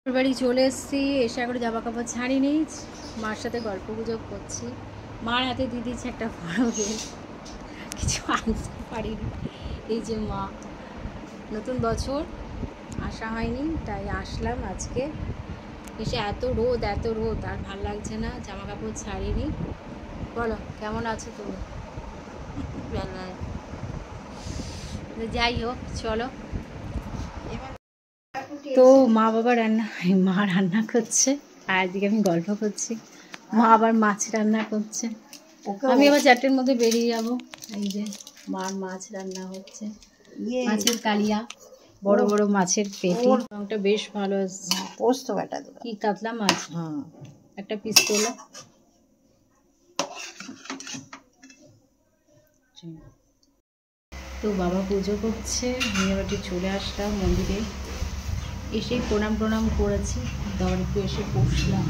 বাড়ি চলে এসেছি, এসে এখন জামা কাপড় ছাড়িনি, মার সাথে গল্প গুজব করছি। মার হাতে দিয়ে দিচ্ছে একটা বড় বেল, কিছু আনতে পারিনি। এই যে মা, নতুন বছর আসা হয়নি তাই আসলাম আজকে। এসে এত রোদ আর ভাল লাগছে না, জামা কাপড় ছাড়িনি। বলো কেমন আছো তুমি? বেলায় যাই হোক, চলো। তো মা রান্না করছে আর একদিকে আমি গল্প করছি। মা আবার মাছ রান্না করছে, আমি আবার 4টের মধ্যে বেরিয়ে যাব। এই যে মার মাছ রান্না হচ্ছে, মাছের কালিয়া, বড় বড় মাছের পেটি, রংটা বেশ ভালো আসছে। পোস্ত বাটা কি কাতলা মাছ, একটা পিস তোলা। তো বাবা পুজো করছে, আমি এবার চলে আসলাম মন্দিরে। এসেই প্রণাম করেছি, তারপর একটু এসে বসলাম।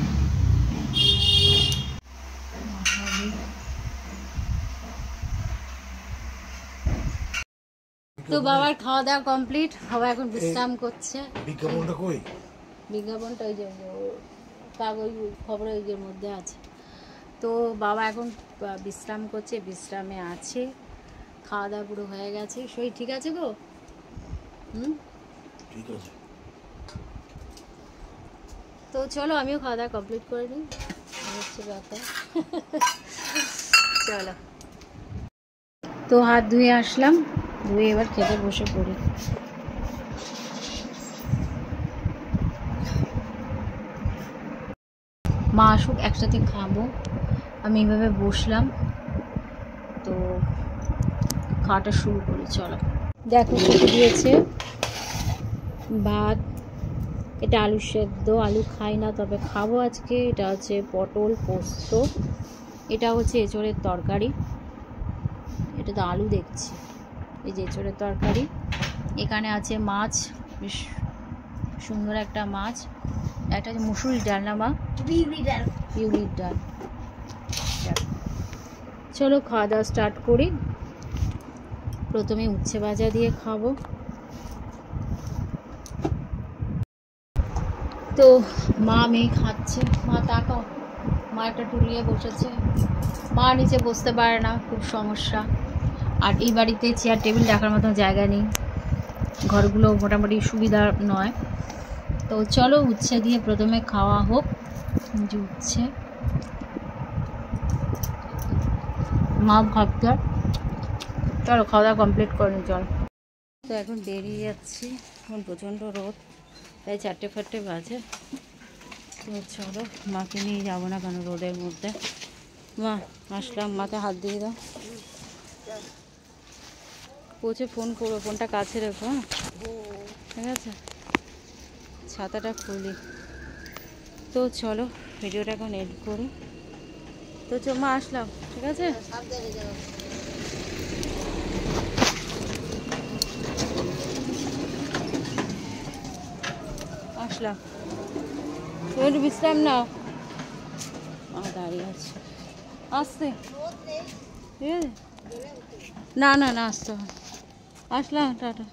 তো বাবার খাওয়া দাওয়া কমপ্লিট, বাবা এখন বিশ্রাম করছে। বিজ্ঞাপনটা ওই যে কাগজ খবরের ওই মধ্যে আছে। তো বাবা এখন বিশ্রাম করছে, বিশ্রামে আছে। খাওয়া দাওয়া পুরো হয়ে গেছে, শরীর ঠিক আছে গো? ঠিক আছে। তো চলো আমিও খাওয়া দাওয়া কমপ্লিট করে নিই, হচ্ছে ব্যাপার। চলো, তো হাত ধুয়ে আসলাম, ধুয়ে এবার খেতে বসে পড়ি। মা আসুক একসাথে খাবো, আমি এইভাবে বসলাম। তো খাওয়াটা শুরু করি, চলো। দেখো খেতে দিয়েছে ভাত, এটা আলু সেদ্ধ, আলু খাই না তবে খাবো আজকে। এটা হচ্ছে পটল পোস্ত, এটা হচ্ছে এঁচোড়ের তরকারি, এটা তো আলু দেখছি। এই যে এঁচোড়ের তরকারি, এখানে আছে মাছ, বেশ সুন্দর একটা মাছ, একটা হচ্ছে মুসুরির ডাল না মা, বিউলির ডাল। চলো খাওয়া দাওয়া স্টার্ট করি। প্রথমে উচ্ছে ভাজা দিয়ে খাবো। তো মা মেয়ে খাচ্ছে, মা তাকাও, মা একটা টুলিয়ে বসেছে। মা নিচে বসতে পারে না, খুব সমস্যা। আর এই বাড়িতে চেয়ার টেবিল রাখার মতো জায়গা নেই, ঘরগুলো মোটামুটি সুবিধা নয়। তো চলো উচ্ছে দিয়ে প্রথমে খাওয়া হোক। যে উচ্ছে মা খাচ্ছে, চলো খাওয়া দাওয়া কমপ্লিট করে নি, চল। তো এখন বেরিয়ে যাচ্ছি, এখন প্রচণ্ড রোদ, তাই 4টে বাজে। তো চলো, মাকে নিয়ে যাবো না কেন রোদের মধ্যে। মা আসলাম, মাথায় হাত দিয়ে দাও, পৌঁছে ফোন করবো, ফোনটা কাছে রেখো। হ্যাঁ ঠিক আছে, ছাতাটা খুলি। তো চলো ভিডিওটা এখন এডিট করি। তো মা আসলাম, ঠিক আছে। আসলাম, তুমি একটু বিশ্রাম নাও। দাঁড়িয়ে আছে, আসতে ঠিক আছে, না আসতে আসলাম, টাটা।